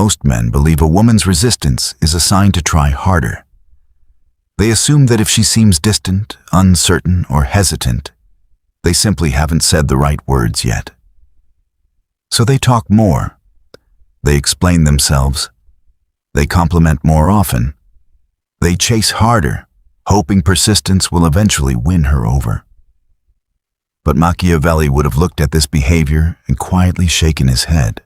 Most men believe a woman's resistance is a sign to try harder. They assume that if she seems distant, uncertain, or hesitant, they simply haven't said the right words yet. So they talk more. They explain themselves. They compliment more often. They chase harder, hoping persistence will eventually win her over. But Machiavelli would have looked at this behavior and quietly shaken his head.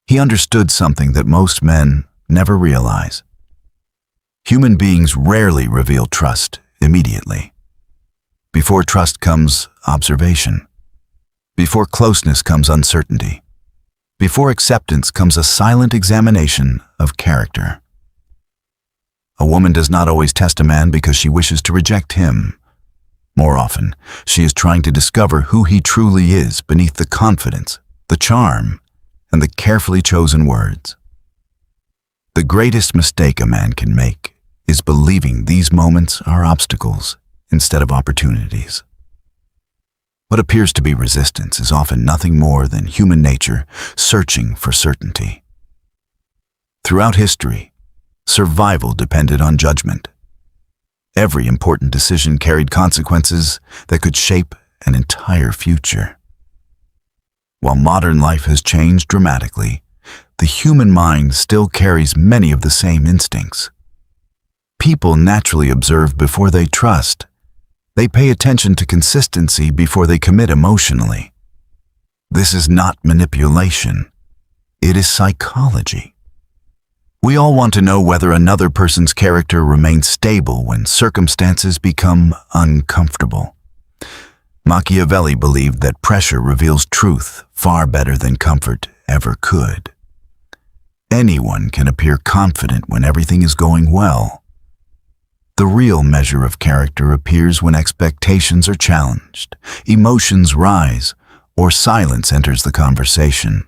He understood something that most men never realize. Human beings rarely reveal trust immediately. Before trust comes observation. Before closeness comes uncertainty. Before acceptance comes a silent examination of character. A woman does not always test a man because she wishes to reject him. More often, she is trying to discover who he truly is beneath the confidence, the charm, and the carefully chosen words. The greatest mistake a man can make is believing these moments are obstacles instead of opportunities. What appears to be resistance is often nothing more than human nature searching for certainty. Throughout history, survival depended on judgment. Every important decision carried consequences that could shape an entire future. While modern life has changed dramatically, the human mind still carries many of the same instincts. People naturally observe before they trust. They pay attention to consistency before they commit emotionally. This is not manipulation. It is psychology. We all want to know whether another person's character remains stable when circumstances become uncomfortable. Machiavelli believed that pressure reveals truth far better than comfort ever could. Anyone can appear confident when everything is going well. The real measure of character appears when expectations are challenged, emotions rise, or silence enters the conversation.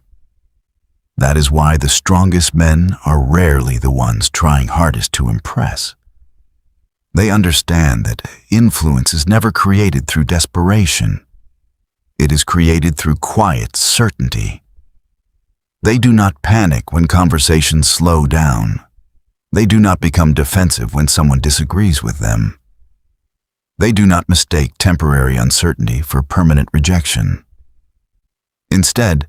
That is why the strongest men are rarely the ones trying hardest to impress. They understand that influence is never created through desperation. It is created through quiet certainty. They do not panic when conversations slow down. They do not become defensive when someone disagrees with them. They do not mistake temporary uncertainty for permanent rejection. Instead,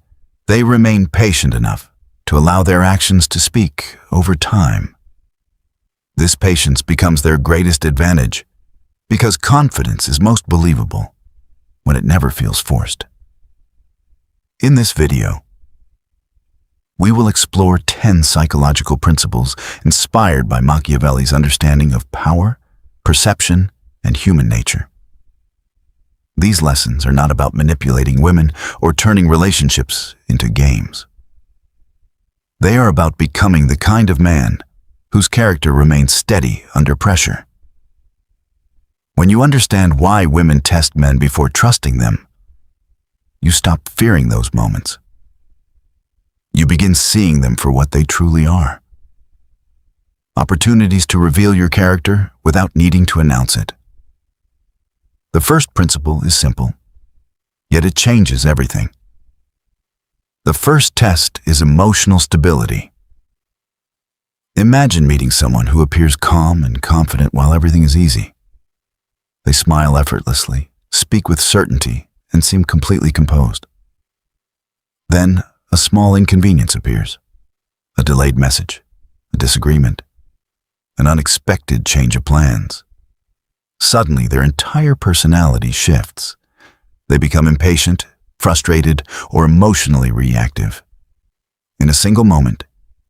they remain patient enough to allow their actions to speak over time. This patience becomes their greatest advantage because confidence is most believable when it never feels forced. In this video, we will explore 10 psychological principles inspired by Machiavelli's understanding of power, perception, and human nature. These lessons are not about manipulating women or turning relationships into games. They are about becoming the kind of man whose character remains steady under pressure. When you understand why women test men before trusting them, you stop fearing those moments. You begin seeing them for what they truly are. Opportunities to reveal your character without needing to announce it. The first principle is simple, yet it changes everything. The first test is emotional stability. Imagine meeting someone who appears calm and confident while everything is easy. They smile effortlessly, speak with certainty, and seem completely composed. Then, a small inconvenience appears. A delayed message, a disagreement, an unexpected change of plans. Suddenly, their entire personality shifts. They become impatient, frustrated, or emotionally reactive. In a single moment,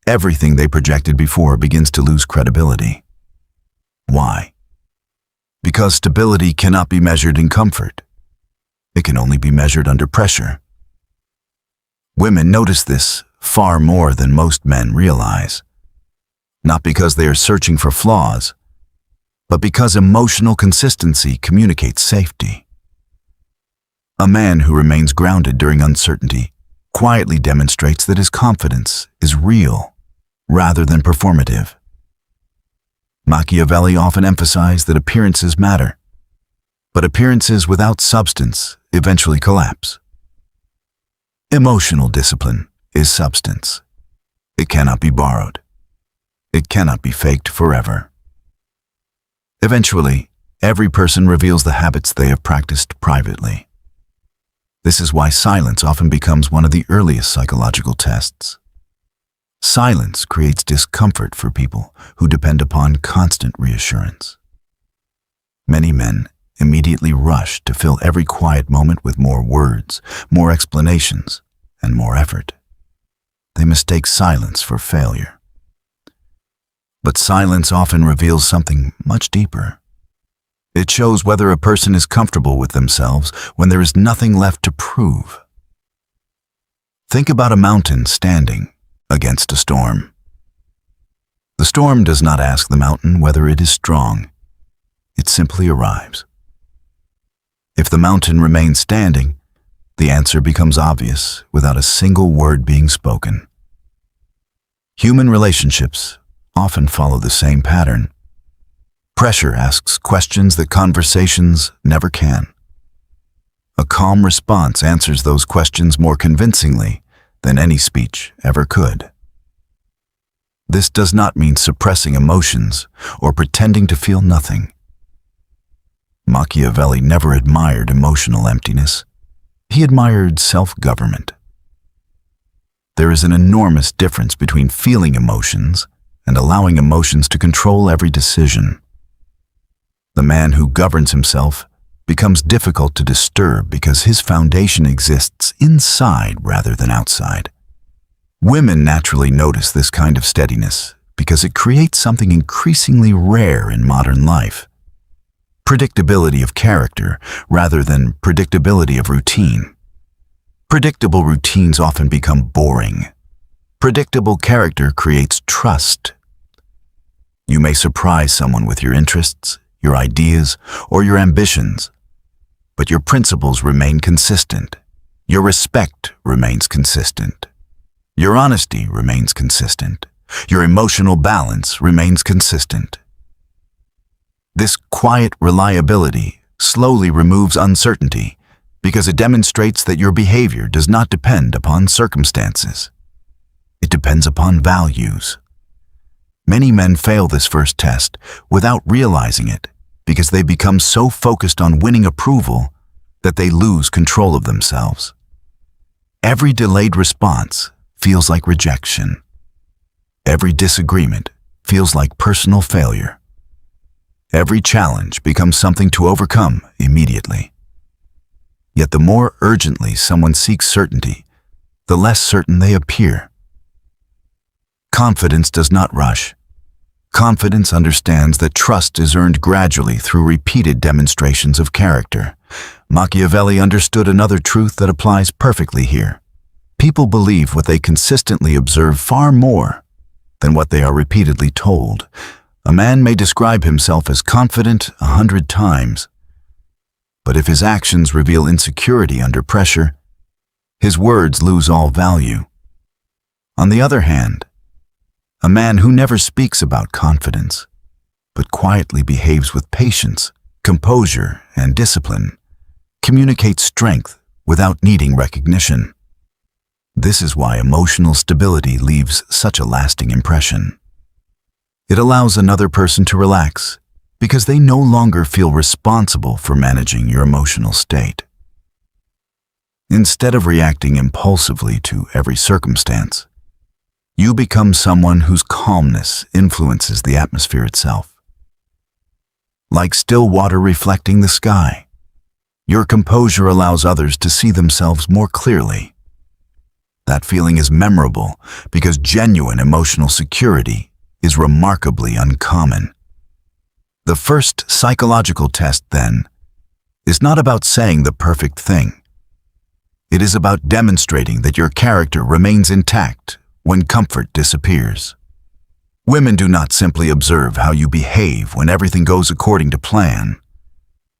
everything they projected before begins to lose credibility. Why? Because stability cannot be measured in comfort. It can only be measured under pressure. Women notice this far more than most men realize. Not because they are searching for flaws, but because emotional consistency communicates safety. A man who remains grounded during uncertainty quietly demonstrates that his confidence is real rather than performative. Machiavelli often emphasized that appearances matter, but appearances without substance eventually collapse. Emotional discipline is substance. cannot be borrowed. It cannot be faked forever. Eventually, every person reveals the habits they have practiced privately. This is why silence often becomes one of the earliest psychological tests. Silence creates discomfort for people who depend upon constant reassurance. Many men immediately rush to fill every quiet moment with more words, more explanations, and more effort. They mistake silence for failure. But silence often reveals something much deeper. It shows whether a person is comfortable with themselves when there is nothing left to prove. Think about a mountain standing against a storm. The storm does not ask the mountain whether it is strong. It simply arrives. If the mountain remains standing, the answer becomes obvious without a single word being spoken. Human relationships often follow the same pattern. Pressure asks questions that conversations never can. A calm response answers those questions more convincingly than any speech ever could. This does not mean suppressing emotions or pretending to feel nothing. Machiavelli never admired emotional emptiness. He admired self-government. There is an enormous difference between feeling emotions and allowing emotions to control every decision. The man who governs himself becomes difficult to disturb because his foundation exists inside rather than outside. Women naturally notice this kind of steadiness because it creates something increasingly rare in modern life: predictability of character rather than predictability of routine. Predictable routines often become boring. Predictable character creates trust. You may surprise someone with your interests, your ideas, or your ambitions, but your principles remain consistent. Your respect remains consistent. Your honesty remains consistent. Your emotional balance remains consistent. This quiet reliability slowly removes uncertainty because it demonstrates that your behavior does not depend upon circumstances. It depends upon values. Many men fail this first test without realizing it because they become so focused on winning approval that they lose control of themselves. Every delayed response feels like rejection. Every disagreement feels like personal failure. Every challenge becomes something to overcome immediately. Yet the more urgently someone seeks certainty, the less certain they appear. Confidence does not rush. Confidence understands that trust is earned gradually through repeated demonstrations of character. Machiavelli understood another truth that applies perfectly here. People believe what they consistently observe far more than what they are repeatedly told. A man may describe himself as confident 100 times, but if his actions reveal insecurity under pressure, his words lose all value. On the other hand, a man who never speaks about confidence, but quietly behaves with patience, composure, and discipline, communicates strength without needing recognition. This is why emotional stability leaves such a lasting impression. It allows another person to relax because they no longer feel responsible for managing your emotional state. Instead of reacting impulsively to every circumstance, you become someone whose calmness influences the atmosphere itself. Like still water reflecting the sky, your composure allows others to see themselves more clearly. That feeling is memorable because genuine emotional security is remarkably uncommon. The first psychological test, then, is not about saying the perfect thing. It is about demonstrating that your character remains intact when comfort disappears. Women do not simply observe how you behave when everything goes according to plan.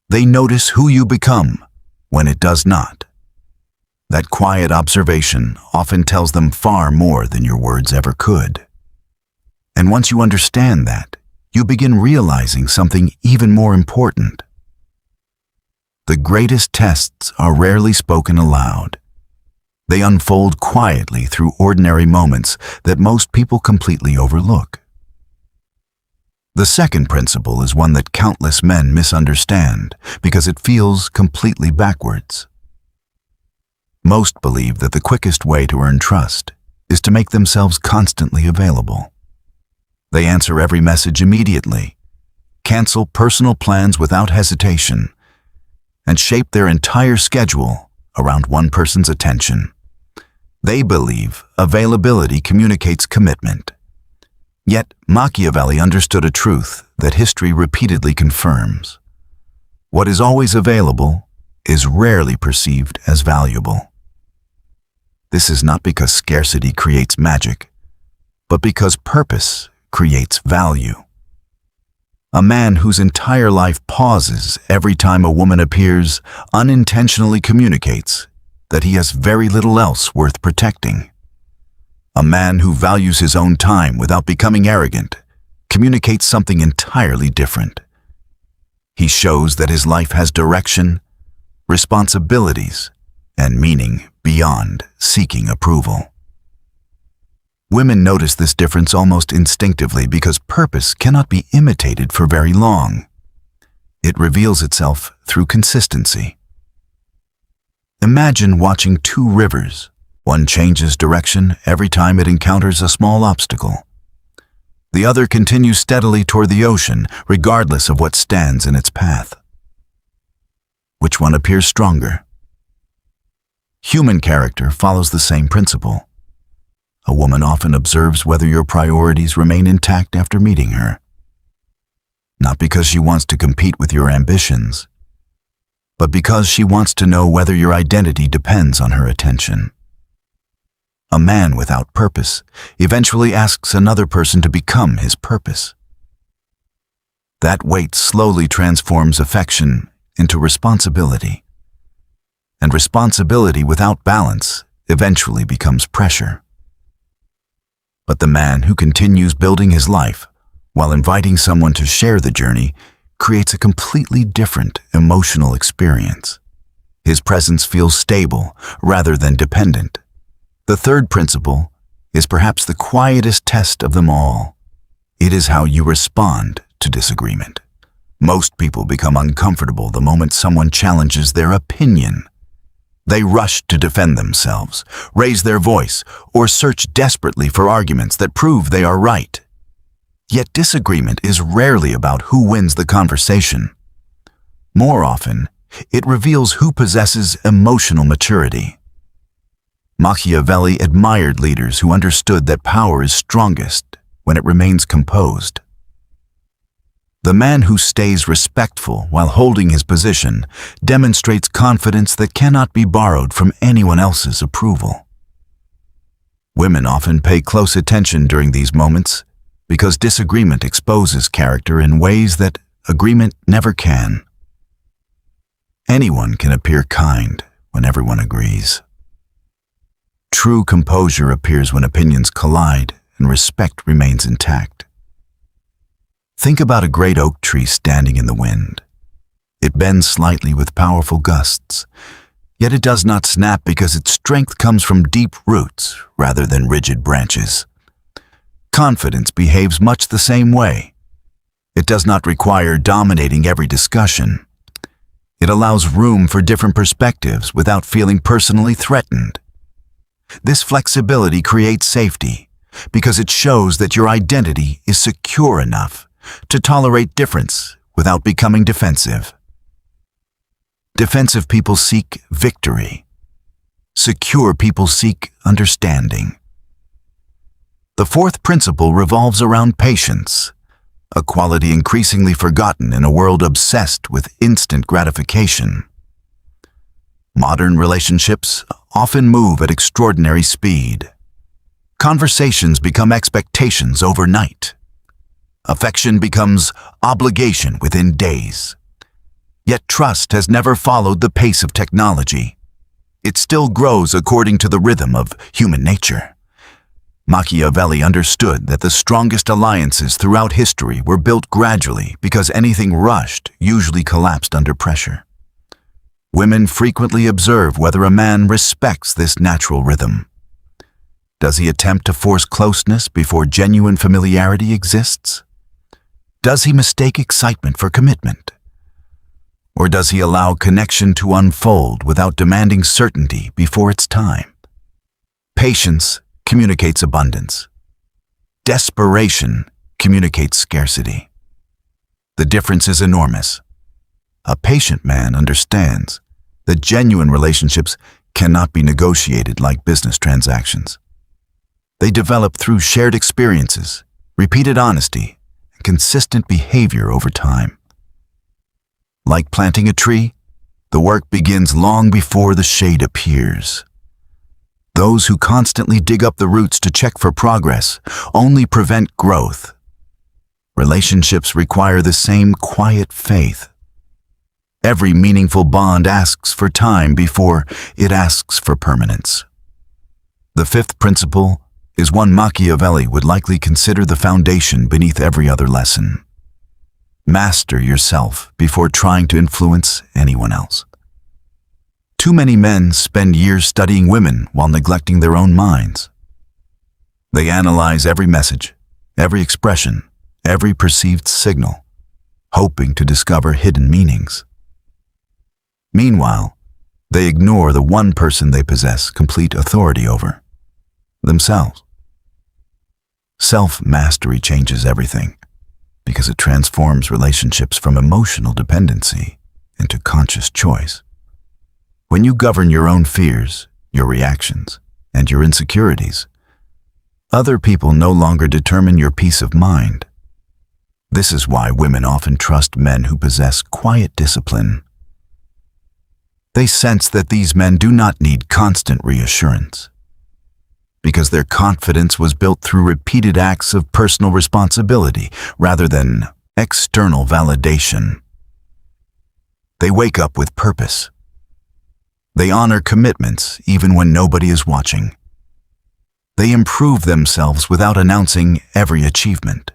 They notice who you become when it does not. That quiet observation often tells them far more than your words ever could. And once you understand that, you begin realizing something even more important. The greatest tests are rarely spoken aloud. They unfold quietly through ordinary moments that most people completely overlook. The second principle is one that countless men misunderstand because it feels completely backwards. Most believe that the quickest way to earn trust is to make themselves constantly available. They answer every message immediately, cancel personal plans without hesitation, and shape their entire schedule around one person's attention. They believe availability communicates commitment. Yet Machiavelli understood a truth that history repeatedly confirms. What is always available is rarely perceived as valuable. This is not because scarcity creates magic, but because purpose creates value. A man whose entire life pauses every time a woman appears unintentionally communicates that he has very little else worth protecting. A man who values his own time without becoming arrogant communicates something entirely different. He shows that his life has direction, responsibilities, and meaning beyond seeking approval. Women notice this difference almost instinctively because purpose cannot be imitated for very long. It reveals itself through consistency. Imagine watching two rivers. One changes direction every time it encounters a small obstacle. The other continues steadily toward the ocean, regardless of what stands in its path. Which one appears stronger? Human character follows the same principle. A woman often observes whether your priorities remain intact after meeting her. Not because she wants to compete with your ambitions, but because she wants to know whether your identity depends on her attention. A man without purpose eventually asks another person to become his purpose. That weight slowly transforms affection into responsibility, and responsibility without balance eventually becomes pressure. But the man who continues building his life while inviting someone to share the journey creates a completely different emotional experience. His presence feels stable rather than dependent. The third principle is perhaps the quietest test of them all. It is how you respond to disagreement. Most people become uncomfortable the moment someone challenges their opinion. They rush to defend themselves, raise their voice, or search desperately for arguments that prove they are right. Yet disagreement is rarely about who wins the conversation. More often, it reveals who possesses emotional maturity. Machiavelli admired leaders who understood that power is strongest when it remains composed. The man who stays respectful while holding his position demonstrates confidence that cannot be borrowed from anyone else's approval. Women often pay close attention during these moments because disagreement exposes character in ways that agreement never can. Anyone can appear kind when everyone agrees. True composure appears when opinions collide and respect remains intact. Think about a great oak tree standing in the wind. It bends slightly with powerful gusts, yet it does not snap because its strength comes from deep roots rather than rigid branches. Confidence behaves much the same way. It does not require dominating every discussion. It allows room for different perspectives without feeling personally threatened. This flexibility creates safety because it shows that your identity is secure enough to tolerate difference without becoming defensive. Defensive people seek victory. Secure people seek understanding. The fourth principle revolves around patience, a quality increasingly forgotten in a world obsessed with instant gratification. Modern relationships often move at extraordinary speed. Conversations become expectations overnight. Affection becomes obligation within days. Yet trust has never followed the pace of technology. It still grows according to the rhythm of human nature. Machiavelli understood that the strongest alliances throughout history were built gradually because anything rushed usually collapsed under pressure. Women frequently observe whether a man respects this natural rhythm. Does he attempt to force closeness before genuine familiarity exists? Does he mistake excitement for commitment? Or does he allow connection to unfold without demanding certainty before its time? Patience communicates abundance. Desperation communicates scarcity. The difference is enormous. A patient man understands that genuine relationships cannot be negotiated like business transactions. They develop through shared experiences, repeated honesty, and consistent behavior over time. Like planting a tree, the work begins long before the shade appears. Those who constantly dig up the roots to check for progress only prevent growth. Relationships require the same quiet faith. Every meaningful bond asks for time before it asks for permanence. The fifth principle is one Machiavelli would likely consider the foundation beneath every other lesson. Master yourself before trying to influence anyone else. Too many men spend years studying women while neglecting their own minds. They analyze every message, every expression, every perceived signal, hoping to discover hidden meanings. Meanwhile, they ignore the one person they possess complete authority over: themselves. Self-mastery changes everything, because it transforms relationships from emotional dependency into conscious choice. When you govern your own fears, your reactions, and your insecurities, other people no longer determine your peace of mind. This is why women often trust men who possess quiet discipline. They sense that these men do not need constant reassurance, because their confidence was built through repeated acts of personal responsibility rather than external validation. They wake up with purpose. They honor commitments even when nobody is watching. They improve themselves without announcing every achievement.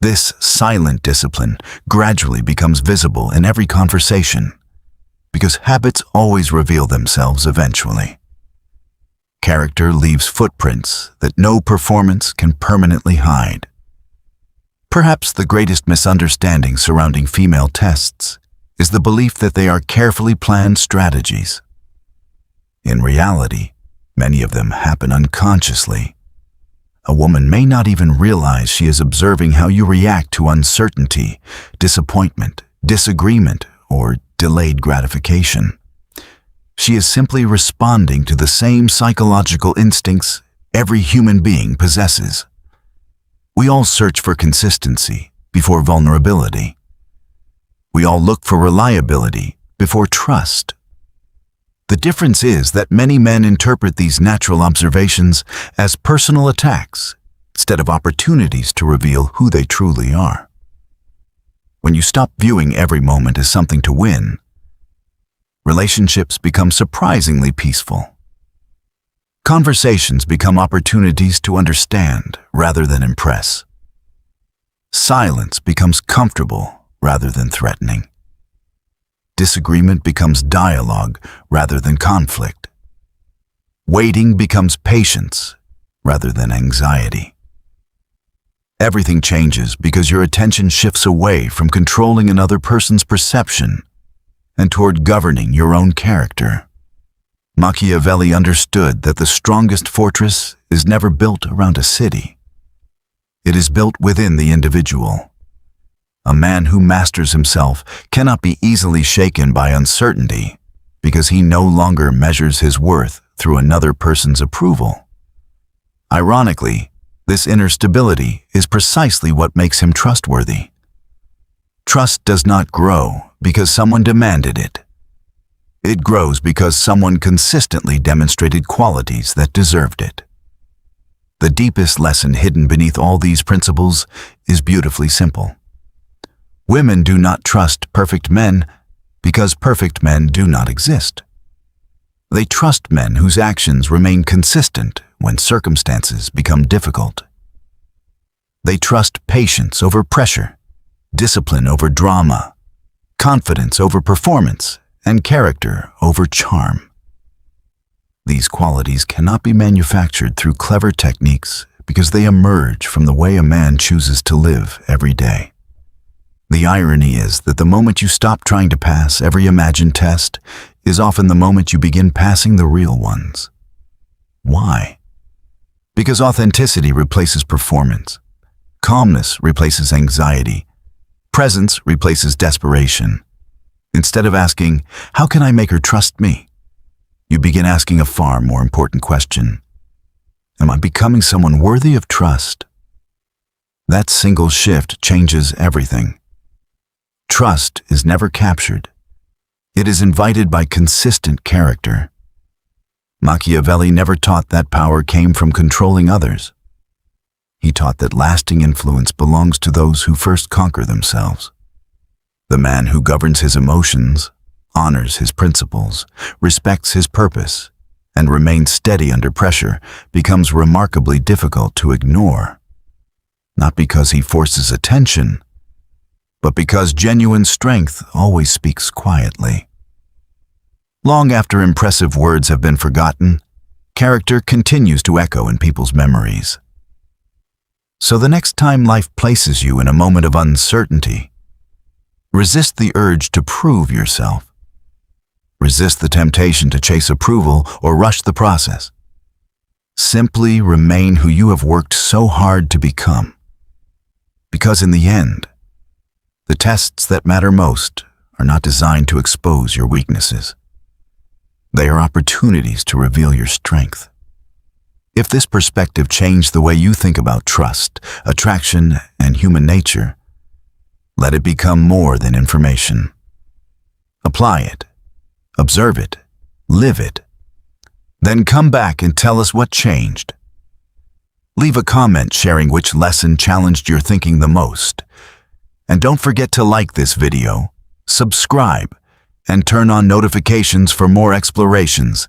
This silent discipline gradually becomes visible in every conversation, because habits always reveal themselves eventually. Character leaves footprints that no performance can permanently hide. Perhaps the greatest misunderstanding surrounding female tests is the belief that they are carefully planned strategies. In reality, many of them happen unconsciously. A woman may not even realize she is observing how you react to uncertainty, disappointment, disagreement, or delayed gratification. She is simply responding to the same psychological instincts every human being possesses. We all search for consistency before vulnerability. We all look for reliability before trust. The difference is that many men interpret these natural observations as personal attacks instead of opportunities to reveal who they truly are. When you stop viewing every moment as something to win, relationships become surprisingly peaceful. Conversations become opportunities to understand rather than impress. Silence becomes comfortable rather than threatening. Disagreement becomes dialogue rather than conflict. Waiting becomes patience rather than anxiety. Everything changes because your attention shifts away from controlling another person's perception and toward governing your own character. Machiavelli understood that the strongest fortress is never built around a city. It is built within the individual. A man who masters himself cannot be easily shaken by uncertainty because he no longer measures his worth through another person's approval. Ironically, this inner stability is precisely what makes him trustworthy. Trust does not grow because someone demanded it. It grows because someone consistently demonstrated qualities that deserved it. The deepest lesson hidden beneath all these principles is beautifully simple. Women do not trust perfect men because perfect men do not exist. They trust men whose actions remain consistent when circumstances become difficult. They trust patience over pressure, discipline over drama, confidence over performance, and character over charm. These qualities cannot be manufactured through clever techniques because they emerge from the way a man chooses to live every day. The irony is that the moment you stop trying to pass every imagined test is often the moment you begin passing the real ones. Why? Because authenticity replaces performance. Calmness replaces anxiety. Presence replaces desperation. Instead of asking, "How can I make her trust me?" you begin asking a far more important question. Am I becoming someone worthy of trust? That single shift changes everything. Trust is never captured. It is invited by consistent character. Machiavelli never taught that power came from controlling others. He taught that lasting influence belongs to those who first conquer themselves. The man who governs his emotions, honors his principles, respects his purpose, and remains steady under pressure becomes remarkably difficult to ignore. Not because he forces attention, but because genuine strength always speaks quietly. Long after impressive words have been forgotten, character continues to echo in people's memories. So the next time life places you in a moment of uncertainty, resist the urge to prove yourself. Resist the temptation to chase approval or rush the process. Simply remain who you have worked so hard to become. Because in the end, the tests that matter most are not designed to expose your weaknesses. They are opportunities to reveal your strength. If this perspective changed the way you think about trust, attraction, and human nature, let it become more than information. Apply it, observe it, live it. Then come back and tell us what changed. Leave a comment sharing which lesson challenged your thinking the most. And don't forget to like this video, subscribe, and turn on notifications for more explorations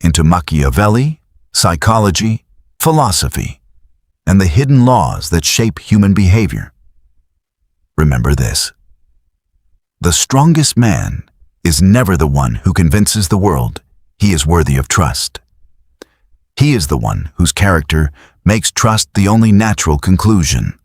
into Machiavelli, psychology, philosophy, and the hidden laws that shape human behavior. Remember this: the strongest man is never the one who convinces the world he is worthy of trust. He is the one whose character makes trust the only natural conclusion.